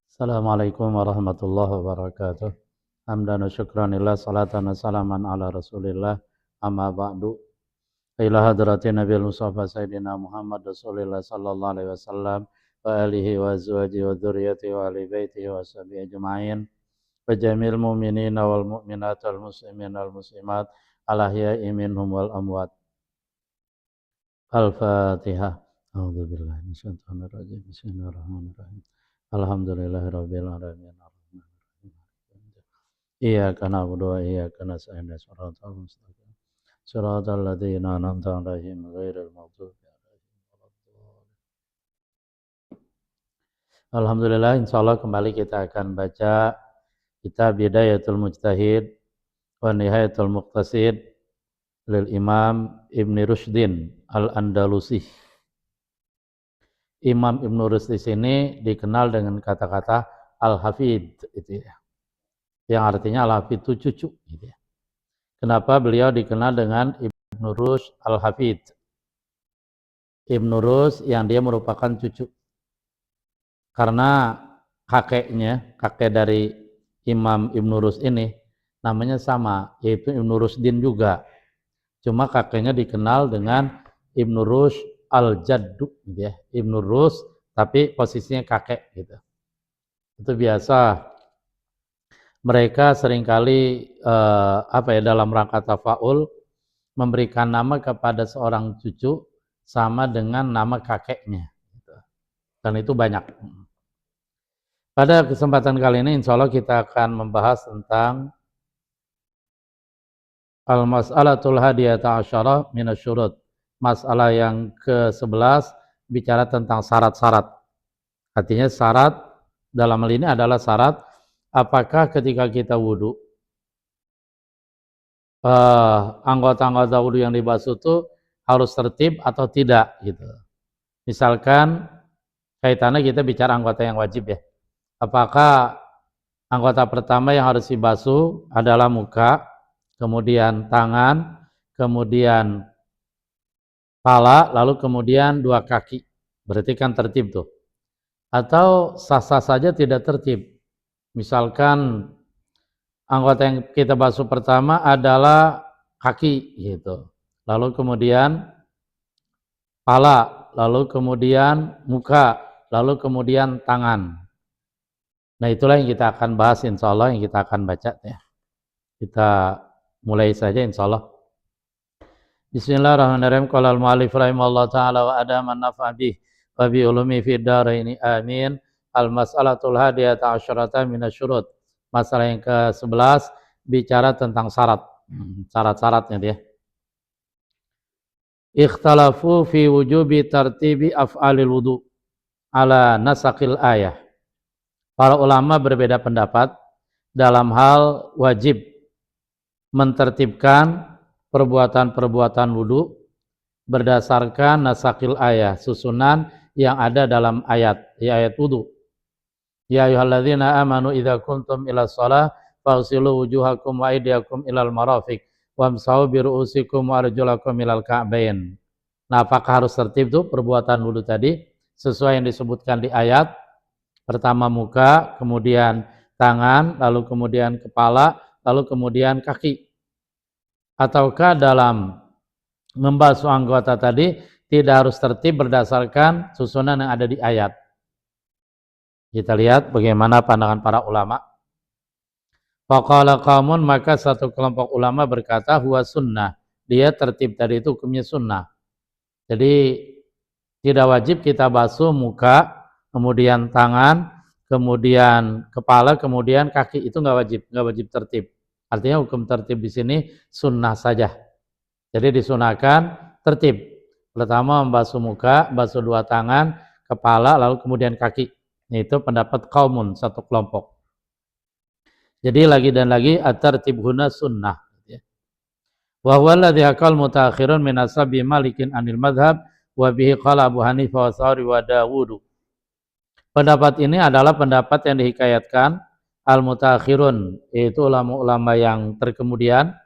Assalamualaikum warahmatullahi wabarakatuh. Hamdan wa syukranillah, salatan wa salaman ala rasulillah, amma ba'du. Ila hadratin Nabil Mustafa Sayyidina Muhammad Rasulillah sallallahu alaihi wasallam wa alihi wa azwaji wa dhurriyyati wa ali baitihi wa sahbihi ajma'in wa jamil mu'minina wal mu'minat wal muslimin wal muslimat al ahya'i minhum wal amwat. Al-Fatihah. A'udzu billahi minasyaitonir rajim. Bismillahirrahmanirrahim. Alhamdulillahirabbil alamin. Iyyaka na'budu wa iyyaka nasta'in. Shiratal mustaqim. Shiratal ladzina an'amta 'alaihim ghairil maghdubi 'alaihim waladdallin. Alhamdulillah, insyaallah kembali kita akan baca kitab Bidayatul Mujtahid wa Nihayatul Muqtasid lil Imam Ibn Rushdin Al-Andalusi. Imam Ibn Rushd di sini dikenal dengan kata-kata Al-Hafid, itu ya, yang artinya Al-Hafid itu cucu, gitu ya. Kenapa beliau dikenal dengan Ibn Rushd Al-Hafid? Ibn Rushd yang dia merupakan cucu, karena kakek dari Imam Ibn Rushd ini namanya sama, yaitu Ibn Rushdin juga, cuma kakeknya dikenal dengan Ibn Rushd Al-Jaddu, gitu ya. Ibn Rushd tapi posisinya kakek, gitu. Itu biasa mereka seringkali dalam rangka tafaul memberikan nama kepada seorang cucu sama dengan nama kakeknya, gitu. Dan itu banyak. Pada kesempatan kali ini insya Allah kita akan membahas tentang al-mas'alatul hadiyata asyarah minasyurut. Masalah yang ke-11 bicara tentang syarat-syarat. Artinya syarat dalam hal ini adalah syarat apakah ketika kita wudhu, anggota-anggota wudhu yang dibasuh itu harus tertib atau tidak, gitu. Misalkan kaitannya kita bicara anggota yang wajib ya. Apakah anggota pertama yang harus dibasuh adalah muka, kemudian tangan, kemudian kepala, lalu kemudian dua kaki. Berarti kan tertib tuh. Atau sah-sah saja tidak tertib. Misalkan anggota yang kita basuh pertama adalah kaki, gitu. Lalu kemudian kepala, lalu kemudian muka, lalu kemudian tangan. Nah, itulah yang kita akan bahas insya Allah, yang kita akan baca ya. Kita mulai saja insya Allah. Bismillahirrahmanirrahim. Qala al-mu'allif rahimallahu ta'ala wa adaman nafa' bih wa bi ulumi fid dharaini amin. Al-mas'alatul hadiyata asyarata minasyurut. Masalah yang ke-11 bicara tentang syarat. Syarat-syaratnya dia. Ikhtalafu fi wujubi tartibi af'alil wudu ala nasaqil ayah. Para ulama berbeda pendapat dalam hal wajib mentertibkan perbuatan-perbuatan wudu berdasarkan nasakil ayat, susunan yang ada dalam ayat wudu. Ya ayyuhalladzina amanu idza kuntum ila shalah faghsilu wujuhakum wa aydiyakum ilal marafiq wamsahu bi ru'usikum wa arjulakum ilal ka'bain. Nah, apakah harus tertib tuh perbuatan wudu tadi sesuai yang disebutkan di ayat? Pertama muka, kemudian tangan, lalu kemudian kepala, lalu kemudian kaki. Ataukah dalam membasuh anggota tadi tidak harus tertib berdasarkan susunan yang ada di ayat? Kita lihat bagaimana pandangan para ulama. Faqala qaumun, maka satu kelompok ulama berkata huwa sunnah. Dia tertib tadi itu hukumnya sunnah. Jadi tidak wajib kita basuh muka, kemudian tangan, kemudian kepala, kemudian kaki, itu nggak wajib tertib. Artinya hukum tertib di sini sunnah saja. Jadi disunahkan tertib. Pertama membasuh muka, basuh dua tangan, kepala, lalu kemudian kaki. Itu pendapat qaumun, satu kelompok. Jadi lagi dan lagi at-tartib huna sunnah. Wa huwa alladhi aqal mutaakhirun min ashabi Malikin anil madhab wa bihi qala Abu Hanifah wa Tsari wa Dawud. Pendapat ini adalah pendapat yang dihikayatkan al-mutaakhirun, yaitu ulama-ulama yang terkemudian,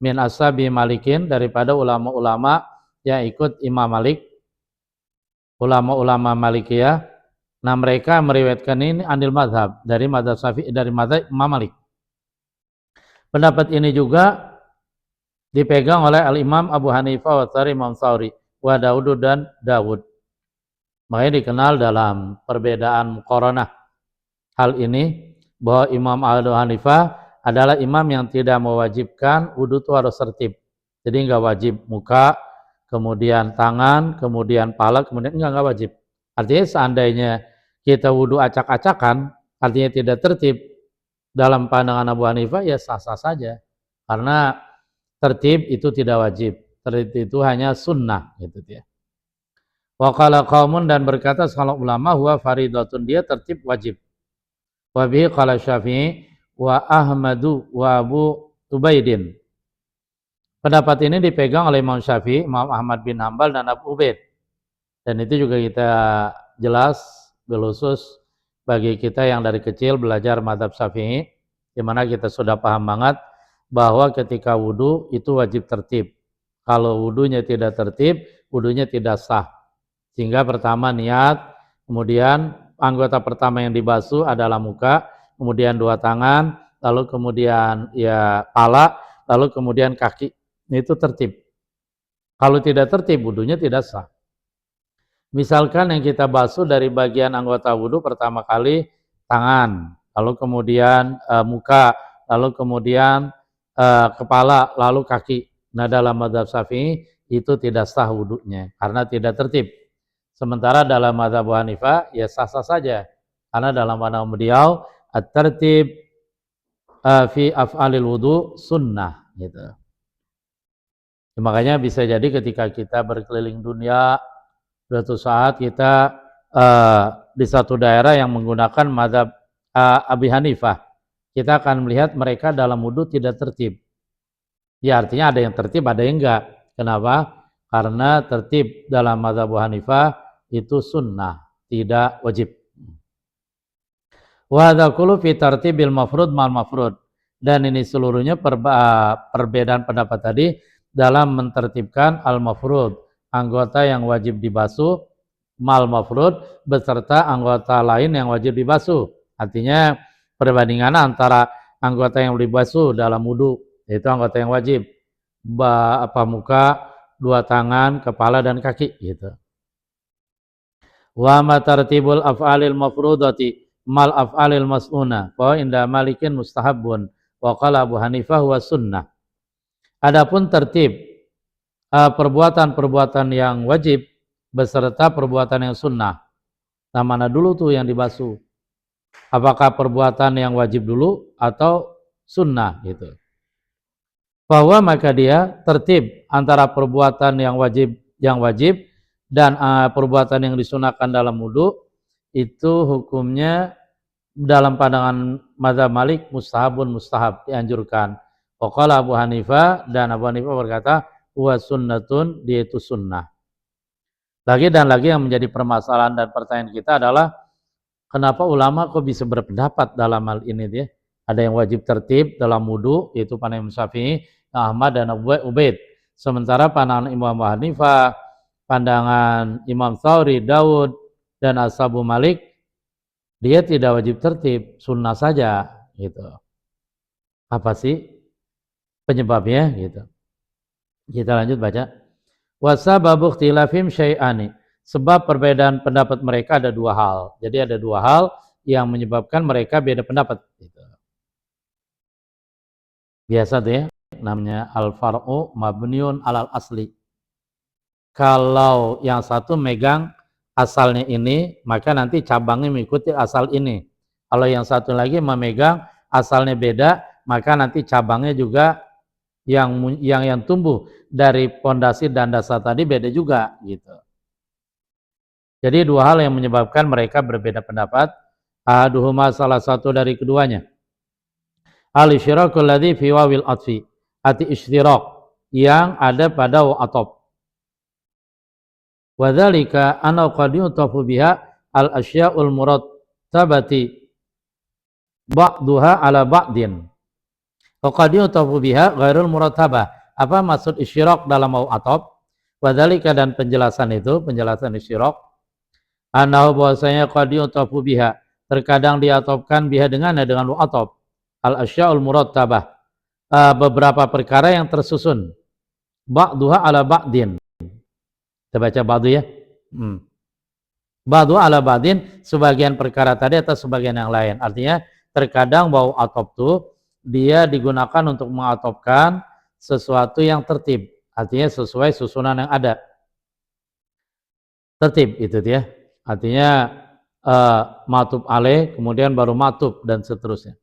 min ashabi Malikin, daripada ulama-ulama yang ikut Imam Malik, ulama-ulama Malikiyah. Nah, mereka meriwayatkan ini anil mazhab, dari mazhab Syafi'i, dari mazhab Imam Malik. Pendapat ini juga dipegang oleh Al-Imam Abu Hanifah wa Imam Tshauri wa Daud dan Dawud. Makanya dikenal dalam perbedaan muqaranah hal ini bahwa Imam Abu Hanifah adalah imam yang tidak mewajibkan wudu itu harus tertib. Jadi enggak wajib muka, kemudian tangan, kemudian pala, kemudian enggak wajib. Artinya seandainya kita wudu acak-acakan, artinya tidak tertib, dalam pandangan Abu Hanifah ya sah-sah saja. Karena tertib itu tidak wajib. Tertib itu hanya sunnah gitu ya. Wa qala qaumun, dan berkata sekelompok ulama, huwa faridatun, dia tertib wajib. Wa bihi qala Syafi'i wa Ahmadu wa Abu Ubaidin. Pendapat ini dipegang oleh Imam Syafi'i, Imam Ahmad bin Hanbal dan Abu Ubaid. Dan itu juga kita jelas khusus bagi kita yang dari kecil belajar mazhab Syafi'i, di mana kita sudah paham banget bahwa ketika wudu itu wajib tertib. Kalau wudunya tidak tertib, wudunya tidak sah. Sehingga pertama niat, kemudian anggota pertama yang dibasuh adalah muka, kemudian dua tangan, lalu kemudian ya pala, lalu kemudian kaki. Itu tertib. Kalau tidak tertib, wudunya tidak sah. Misalkan yang kita basuh dari bagian anggota wudhu pertama kali tangan, lalu kemudian muka, lalu kemudian kepala, lalu kaki. Nah, dalam mazhab Syafi'i itu tidak sah wudhunya karena tidak tertib. Sementara dalam mazhab Abu Hanifah ya sah-sah saja karena dalam pandangan beliau at-tertib fi af'alil wudhu sunnah gitu. Ya, makanya bisa jadi ketika kita berkeliling dunia, suatu saat kita di satu daerah yang menggunakan mazhab Abi Hanifah, kita akan melihat mereka dalam wudhu tidak tertib. Ya artinya ada yang tertib, ada yang enggak. Kenapa? Karena tertib dalam mazhab Abu Hanifah itu sunnah, tidak wajib. Wa hadza kullu fi tartibil mafrud mal mafrud. Dan ini seluruhnya perbedaan pendapat tadi dalam mentertibkan al-mafrud, anggota yang wajib dibasuh, mal mafrud, beserta anggota lain yang wajib dibasuh. Artinya perbandingan antara anggota yang dibasuh dalam wudu, yaitu anggota yang wajib, muka, dua tangan, kepala dan kaki gitu. Wa ma tartibul af'alil mafrudati mal af'alil mas'una wa inda malikin mustahabun wa qala Abu Hanifah wa sunnah. Adapun tertib perbuatan-perbuatan yang wajib beserta perbuatan yang sunnah. Nah, mana dulu tuh yang dibasuh? Apakah perbuatan yang wajib dulu atau sunnah gitu? Bahwa maka dia tertib antara perbuatan yang wajib dan perbuatan yang disunahkan dalam wudu, itu hukumnya dalam pandangan mazhab Malik mustahab, dianjurkan. Waqala Abu Hanifah, dan Abu Hanifah berkata wa sunnatun, dia itu sunnah. Lagi dan lagi yang menjadi permasalahan dan pertanyaan kita adalah kenapa ulama kok bisa berpendapat dalam hal ini dia? Ada yang wajib tertib dalam wudu, yaitu pandangan Syafi'i, Ahmad dan Abu Ubaid. Sementara pandangan Imam Abu Hanifah, pandangan Imam Tshauri, Daud dan Ashabu Malik, dia tidak wajib tertib, sunnah saja gitu. Apa sih penyebabnya gitu? Kita lanjut baca. Wasababu ikhtilafim syai'ani. Sebab perbedaan pendapat mereka ada dua hal. Jadi ada dua hal yang menyebabkan mereka beda pendapat. Gitu. Biasa tuh ya, namanya al-far'u mabniun alal asli. Kalau yang satu megang asalnya ini, maka nanti cabangnya mengikuti asal ini. Kalau yang satu lagi memegang asalnya beda, maka nanti cabangnya juga yang tumbuh dari pondasi dan dasar tadi beda juga gitu. Jadi dua hal yang menyebabkan mereka berbeda pendapat. Ahaduhuma, salah satu dari keduanya. Al-isyirakul ladzi fi wawil atfi. Ati isyirak yang ada pada wa atop. Wa dzalika anna qad yutafu biha al-asya'ul murattabati ba'duha ala ba'din. Wa qad yutafu biha ghairul murattabah. Apa maksud isyirak dalam waw atop? Wa dzalika, dan penjelasan itu, penjelasan isyirak, Anahu bahwasanya qad yu'tafu biha, terkadang diatofkan biha dengan atop. Al-asya'ul murattabah, beberapa perkara yang tersusun. Ba'duha ala ba'din. Kita baca ba'du ya. Ba'du ala ba'din, sebagian perkara tadi atau sebagian yang lain. Artinya terkadang waw atop itu dia digunakan untuk mengatopkan sesuatu yang tertib. Artinya sesuai susunan yang ada. Tertib itu dia. Artinya matub alaih, kemudian baru matub dan seterusnya.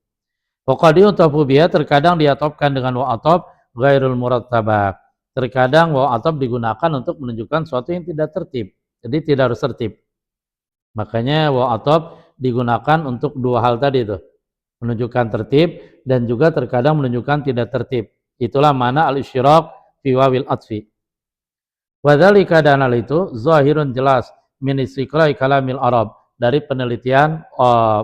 Waqadi utafu biha, terkadang diatopkan dengan wa atop ghairul murattabah. Terkadang wa atop digunakan untuk menunjukkan sesuatu yang tidak tertib. Jadi tidak harus tertib. Makanya wa atop digunakan untuk dua hal tadi itu. Menunjukkan tertib dan juga terkadang menunjukkan tidak tertib. Itulah mana al-isyraq fi wawil atfi. Wadzalika, dan hal itu zahirun jelas min istiqra'i kalamil Arab, dari penelitian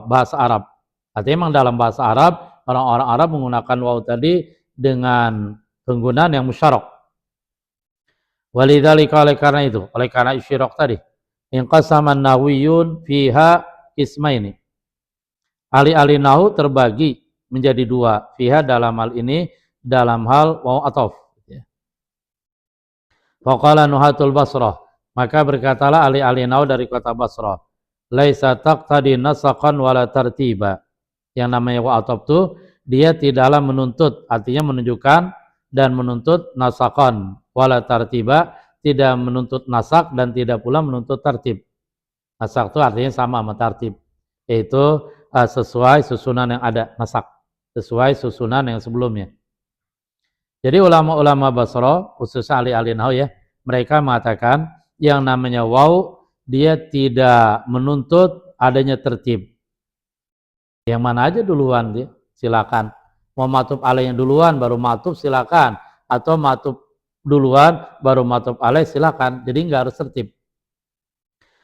bahasa Arab. Artinya memang dalam bahasa Arab orang-orang Arab menggunakan waw tadi dengan penggunaan yang musyarok. Walidzalika, oleh karena isyraq tadi, inqasaman nahwiyun fiha ismaini. Ahli-ahli nahu terbagi menjadi dua, fiha dalam hal ini, dalam hal waw ataf. Faqala nuhatul Basrah, maka berkatalah ahli-ahli nahu dari kota Basrah, laisa taqtadi nasaqan wala tartiba. Yang namanya wa ataf itu dia tidaklah menuntut, artinya menunjukkan dan menuntut nasaqan wala tartiba, tidak menuntut nasak dan tidak pula menuntut tartib. Nasak itu artinya sama sama tartib, yaitu sesuai susunan yang ada, nasak sesuai susunan yang sebelumnya. Jadi ulama-ulama Basra, khususnya ahli-ahli nahwu ya, mereka mengatakan yang namanya waw dia tidak menuntut adanya tertib. Yang mana aja duluan dia, silakan. Mau matub alaih yang duluan baru matub silakan, atau matub duluan baru matub alaih silakan. Jadi enggak harus tertib.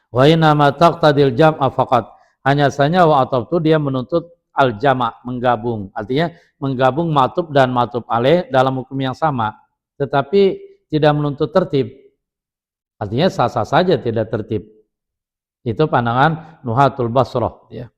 Wa inna ma taqtadil jam'a faqat. Hanya saja wa ataf itu dia menuntut al-jama', menggabung. Artinya menggabung matub dan matub alaih dalam hukum yang sama, tetapi tidak menuntut tertib. Artinya sah-sah saja tidak tertib. Itu pandangan Nuhatul Basrah ya.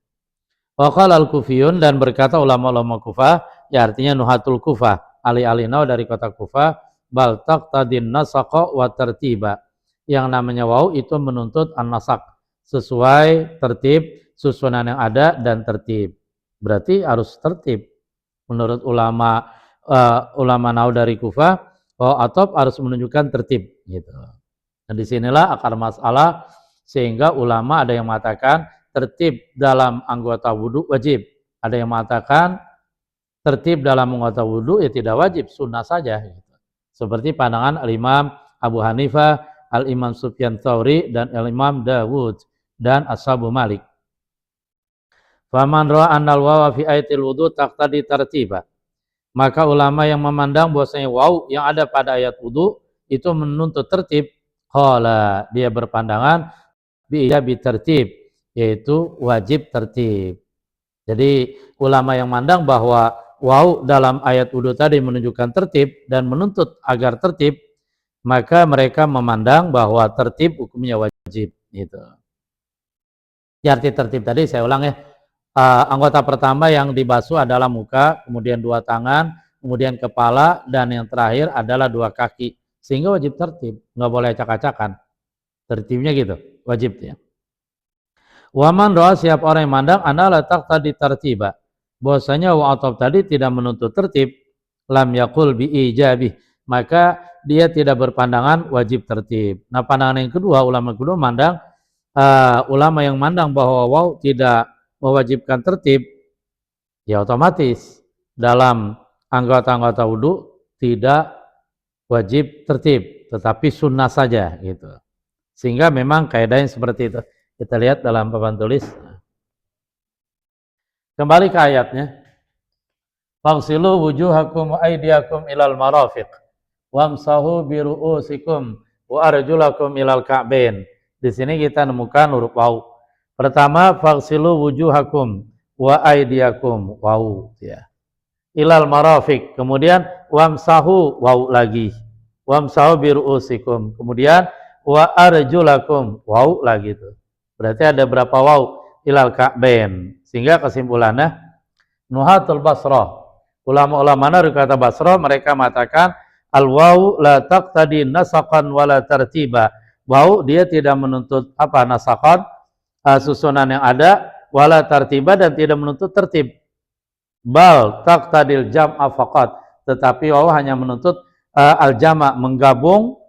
Wa qala al-Kufiyun, dan berkata ulama-ulama Kufah, ya artinya Nuhatul Kufah, ahli-ahli nahwu dari kota Kufah, bal taqtadin nasaqa wa tartiba. Yang namanya waw itu menuntut an-nasak, sesuai tertib, susunan yang ada dan tertib. Berarti harus tertib. Menurut ulama nahwu dari Kufah, waw ataf harus menunjukkan tertib gitu. Dan disinilah akar masalah, sehingga ulama ada yang mengatakan tertib dalam anggota wudhu wajib, ada yang mengatakan tertib dalam anggota wudhu ya tidak wajib, sunnah saja gitu. Seperti pandangan al-Imam Abu Hanifah, al-Imam Sufyan Tsauri, dan al-Imam Dawud dan Ashabu Malik. Faman ra'a annal wawa fi ayatil wudhu taqtadi tartiba, maka ulama yang memandang bahwasanya waw yang ada pada ayat wudhu itu menuntut tertib, qala, dia berpandangan bi tertib, yaitu wajib tertib. Jadi ulama yang mandang bahwa waw dalam ayat wudhu tadi menunjukkan tertib dan menuntut agar tertib, maka mereka memandang bahwa tertib hukumnya wajib gitu. Ya, arti tertib tadi saya ulang ya. Anggota pertama yang dibasuh adalah muka, kemudian dua tangan, kemudian kepala, dan yang terakhir adalah dua kaki. Sehingga wajib tertib, nggak boleh acak-acakan. Tertibnya gitu, wajib ya. Waman roa, siap orang yang mandang analah taqtadi tartiba, bahwasanya wa ataf tadi tidak menuntut tertib, lam yaqul bi ijabih, maka dia tidak berpandangan wajib tertib. Nah, pandangan yang kedua, ulama kedua mandang, ulama yang mandang bahwa waw tidak mewajibkan tertib, ya otomatis dalam anggota-anggota wudhu tidak wajib tertib, tetapi sunnah saja gitu. Sehingga memang kaidahnya seperti itu. Kita lihat dalam papan tulis. Kembali ke ayatnya. Faghsilu wujuhakum wa aydiyakum ilal marafiq wamsahu bi ru'usikum wa arjulakum ilal ka'bain. Di sini kita nemukan huruf waw. Pertama, faghsilu wujuhakum wa aydiyakum, waw ya. Ilal marafiq, kemudian wamsahu, waw lagi. Wamsahu bi ru'usikum, kemudian wa arjulakum, waw lagi itu. Berarti ada berapa waw? Ilal ka'bain. Sehingga kesimpulannya Nuhatul Basrah. Ulama-ulama dari kata Basrah mereka mengatakan al-waw la taqtadi nasaqan wala tartiba. Waw dia tidak menuntut apa nasaqan susunan yang ada wala tartiba dan tidak menuntut tertib. Bal taqtadil jam'a faqat. Tetapi waw hanya menuntut al-jama' menggabung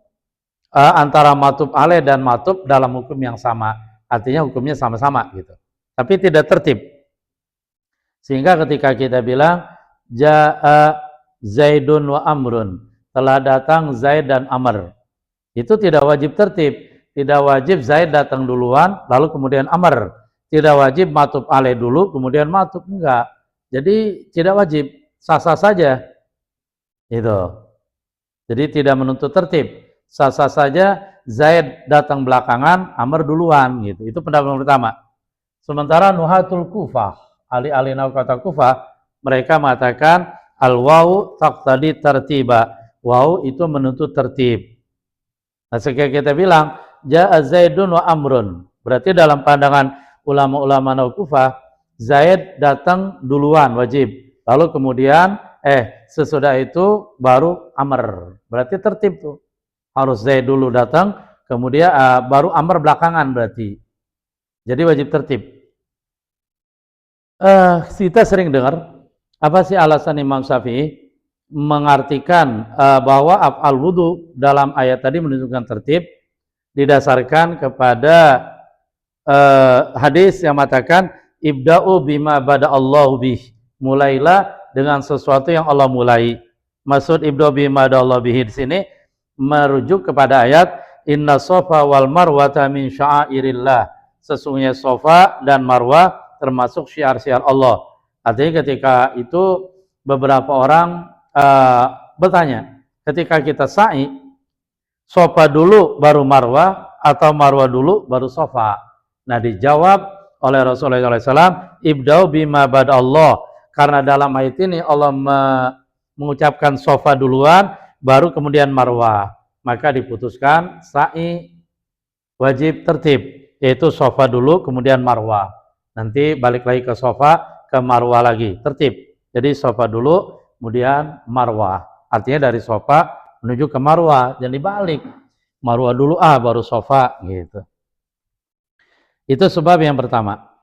antara matub alaih dan matub dalam hukum yang sama. Artinya hukumnya sama-sama gitu. Tapi tidak tertib. Sehingga ketika kita bilang Ja'a Zaidun wa Amrun, telah datang Zaid dan Amr, itu tidak wajib tertib. Tidak wajib Zaid datang duluan lalu kemudian Amr. Tidak wajib matub alaih dulu kemudian matub, enggak. Jadi tidak wajib, sah-sah saja. Itu. Jadi tidak menuntut tertib. Sah-sah saja Zaid datang belakangan, Amr duluan gitu. Itu pendapat pertama. Sementara Nuhatul Kufah, ahli-ahli nahwu kata Kufah, mereka mengatakan al-waw taqtadi tartiba. Waw itu menuntut tertib. Nah, sekian kita bilang Ja'a Zaidun wa Amrun. Berarti dalam pandangan ulama-ulama nahwu Kufah, Zaid datang duluan wajib. Lalu kemudian sesudah itu baru Amr. Berarti tertib tuh. Harus Zaid dulu datang, kemudian baru Amr belakangan berarti. Jadi wajib tertib. Kita sering dengar, apa sih alasan Imam Syafi'i mengartikan bahwa af'al wudu dalam ayat tadi menunjukkan tertib didasarkan kepada hadis yang mengatakan ibda'u bima bada'allahu bih. Mulailah dengan sesuatu yang Allah mulai. Maksud ibda'u bima bada'allahu bih di sini merujuk kepada ayat inna sofa wal marwata min sya'airillah. Sesungguhnya sofa dan marwah termasuk syiar-syiar Allah. Artinya ketika itu beberapa orang bertanya, ketika kita sa'i, sofa dulu baru marwah atau marwah dulu baru sofa? Nah dijawab oleh Rasulullah SAW, ibda'u bima bada'allah. Karena dalam ayat ini Allah mengucapkan sofa duluan, baru kemudian marwah, maka diputuskan sa'i wajib tertib, yaitu sofa dulu kemudian marwah, nanti balik lagi ke sofa ke marwah lagi tertib. Jadi sofa dulu kemudian marwah, artinya dari sofa menuju ke marwah, jadi balik marwah dulu baru sofa gitu. Itu sebab yang pertama.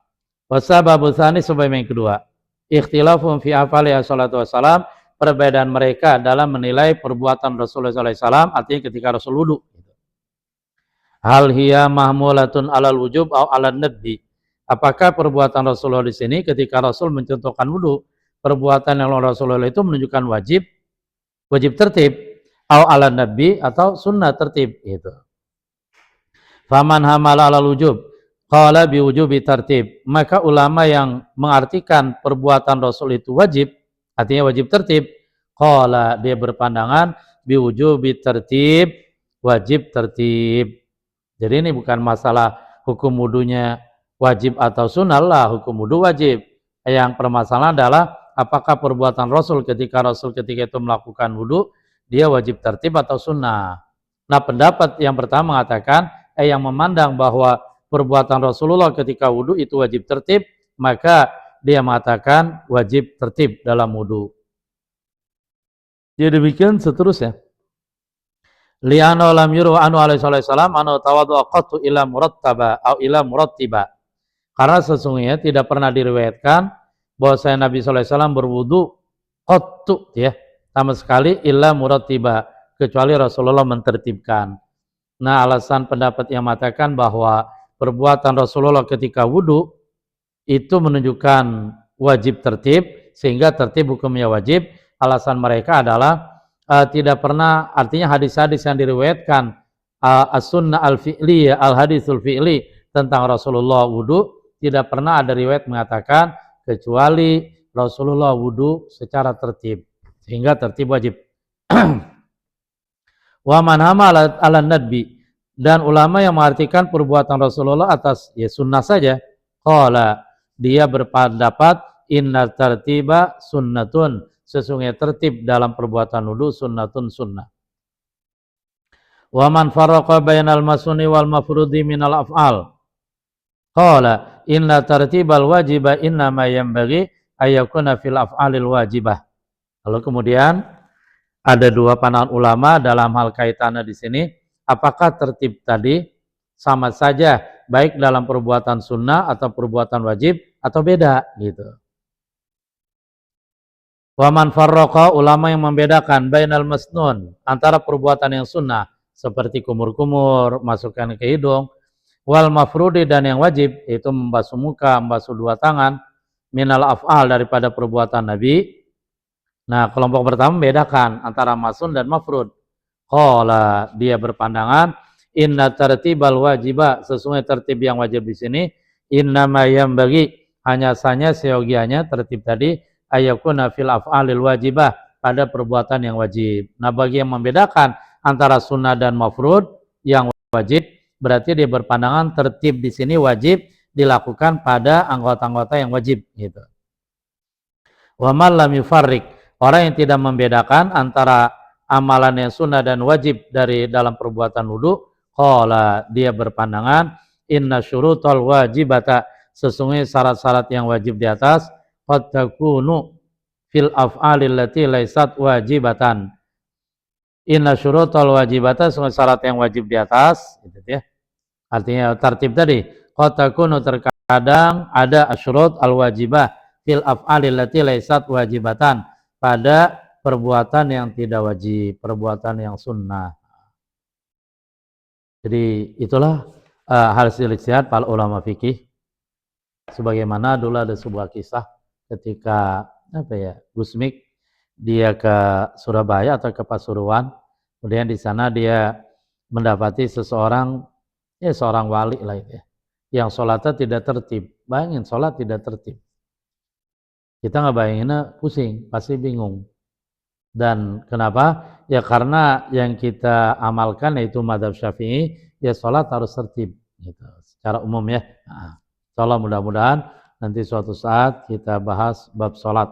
Wasababu tsani, sebab yang kedua, ikhtilafun fi afali salatu wassalam, perbedaan mereka dalam menilai perbuatan Rasulullah SAW, artinya ketika Rasul wudu. Hal hiya mahmulatun alal wujub atau alal nadbi. Apakah perbuatan Rasulullah di sini ketika Rasul mencontohkan wudu, perbuatan yang Rasulullah itu menunjukkan wajib tertib, atau alal nadbi atau sunnah tertib itu. Faman hamala alal wujub qala biwujubi tertib. Maka ulama yang mengartikan perbuatan Rasul itu wajib, artinya wajib tertib, qala dia berpandangan biwujubi tertib, wajib tertib. Jadi ini bukan masalah hukum wudunya wajib atau sunnah lah, hukum wudu wajib. Yang permasalahan adalah apakah perbuatan Rasul ketika itu melakukan wudu dia wajib tertib atau sunnah. Nah, pendapat yang pertama mengatakan yang memandang bahwa perbuatan Rasulullah ketika wudu itu wajib tertib, maka dia mengatakan wajib tertib dalam wudu. Jadi demikian seterusnya. Li'anna lam yuru anu alaihi salam anu tawaddu'a qattu ila murattaba au ila murattiba. Karena sesungguhnya tidak pernah diriwayatkan bahwa saya Nabi sallallahu alaihi wasallam berwudu qattu ya, sama sekali illa murattiba, kecuali Rasulullah mentertibkan. Nah, alasan pendapat yang mengatakan bahwa perbuatan Rasulullah ketika wudu itu menunjukkan wajib tertib, sehingga tertib hukumnya wajib. Alasan mereka adalah tidak pernah, artinya hadis-hadis yang diriwayatkan as-sunnah al-fi'liyah, al-hadisul fi'li tentang Rasulullah wudu, tidak pernah ada riwayat mengatakan kecuali Rasulullah wudu secara tertib, sehingga tertib wajib. Wa man hamala ala nadbi, dan ulama yang mengartikan perbuatan Rasulullah atas sunnah saja, qala dia berpendapat inna tartiba sunnatun, sesungguhnya tertib dalam perbuatan wudu sunnatun sunnah. Wa man farraqa bainal masuni wal mafrudi minal af'al, Qala inna tartibal wajiba inna ma yanbaghi ayyakuna fil af'alil wajibah. Lalu kemudian ada dua pandangan ulama dalam hal kaitannya di sini. Apakah tertib tadi sama saja baik dalam perbuatan sunnah atau perbuatan wajib atau beda gitu. Wa man farraqa, ulama yang membedakan bainal masnun, antara perbuatan yang sunnah seperti kumur-kumur, masukkan ke hidung, wal mafrudi, dan yang wajib itu membasuh muka, membasuh dua tangan, minal af'al, daripada perbuatan Nabi. Nah, kelompok pertama membedakan antara masun dan mafrud. Qala, dia berpandangan inna tartibal wajibah, sesungguhnya tertib yang wajib di sini innama yanbaghi, hanya saja seyogianya tertib tadi ayakuna fil af'alil wajibah, pada perbuatan yang wajib. Nah, bagi yang membedakan antara sunnah dan mafrud, yang wajib berarti dia berpandangan tertib di sini wajib dilakukan pada anggota-anggota yang wajib gitu. Wa man lam yufarriq, orang yang tidak membedakan antara amalan yang sunnah dan wajib dari dalam perbuatan wudu, qala, dia berpandangan inna syurutal wajibata, sesungguhnya syarat-syarat yang wajib di atas qad takunu fil af'alil lati laysat wajibatan. Inna syurutal wajibata, sesungguhnya syarat yang wajib di atas gitu ya. Artinya tertib tadi qad takunu, terkadang ada asyurut al wajibah fil af'alil lati laysat wajibatan, pada perbuatan yang tidak wajib, perbuatan yang sunnah. Jadi itulah hasil ijtihad para ulama fikih. Sebagaimana dulu ada sebuah kisah ketika Gusmik dia ke Surabaya atau ke Pasuruan, kemudian di sana dia mendapati seseorang, seorang wali lah itu ya, yang sholatnya tidak tertib. Bayangin sholat tidak tertib. Kita nggak bayanginnya, pusing, pasti bingung. Dan kenapa? Ya karena yang kita amalkan yaitu madzhab Syafi'i, ya sholat harus tertib gitu, secara umum ya. Nah, insyaallah mudah-mudahan nanti suatu saat kita bahas bab sholat.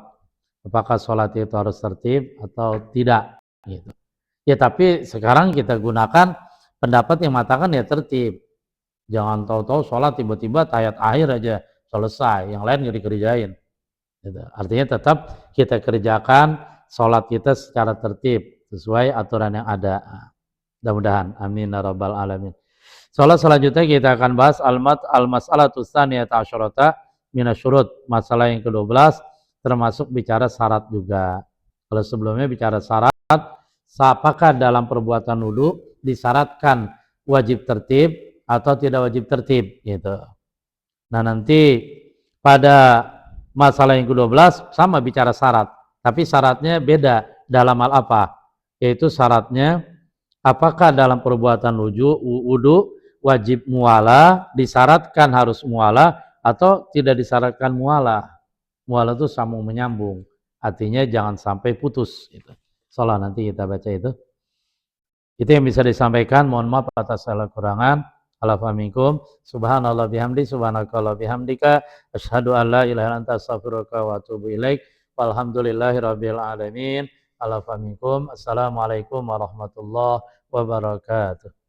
Apakah sholat itu harus tertib atau tidak gitu. Ya tapi sekarang kita gunakan pendapat yang mengatakan ya tertib. Jangan tahu-tahu sholat tiba-tiba tahiyat akhir aja selesai, yang lain nggak dikerjain. Gitu. Artinya tetap kita kerjakan sholat kita secara tertib sesuai aturan yang ada. Mudah-mudahan, amin ya rabbal alamin. Sholat selanjutnya kita akan bahas al-mas'alatu tsaniyata asyarata minasyurut, masalah yang ke-12, termasuk bicara syarat juga. Kalau sebelumnya bicara syarat, apakah dalam perbuatan wudu disyaratkan wajib tertib atau tidak wajib tertib gitu. Nah, nanti pada masalah yang ke-12 sama bicara syarat, tapi syaratnya beda dalam hal apa? Yaitu syaratnya apakah dalam perbuatan wudu wajib muwalah, disyaratkan harus muwalah atau tidak disyaratkan muwalah. Muwalah itu sambung menyambung, artinya jangan sampai putus gitu. Salah, nanti kita baca itu. Itu yang bisa disampaikan, mohon maaf atas segala kurangan. Alhamdulillah, subhanallah bihamdi, subhanakallah bihamdika, asyhadu an la ilaha illa anta astaghfiruka wa atubu ilaik. Walhamdulillahirabbil alamin. Alhamdulillah. Assalamualaikum warahmatullahi wabarakatuh.